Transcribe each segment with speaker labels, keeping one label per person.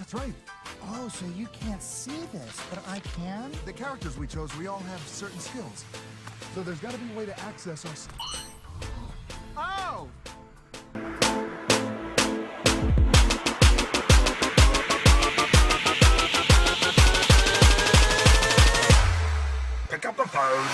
Speaker 1: That's right.
Speaker 2: Oh, so you can't see this, but I can?
Speaker 1: The characters we chose, we all have certain skills. So there's got to be a way to access us. Oh!
Speaker 3: Pick up the phone.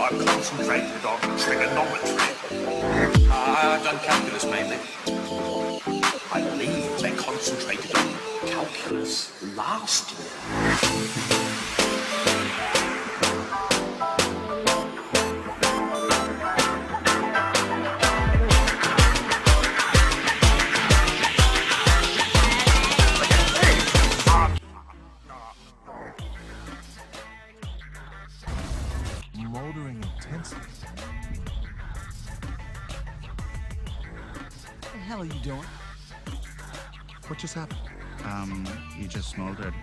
Speaker 3: I've concentrated on trigonometry. I've done calculus mainly. I believe they concentrated on calculus last year.
Speaker 1: Motoring intensely.
Speaker 2: What the hell are you doing?
Speaker 1: What just happened?
Speaker 4: You just smoldered.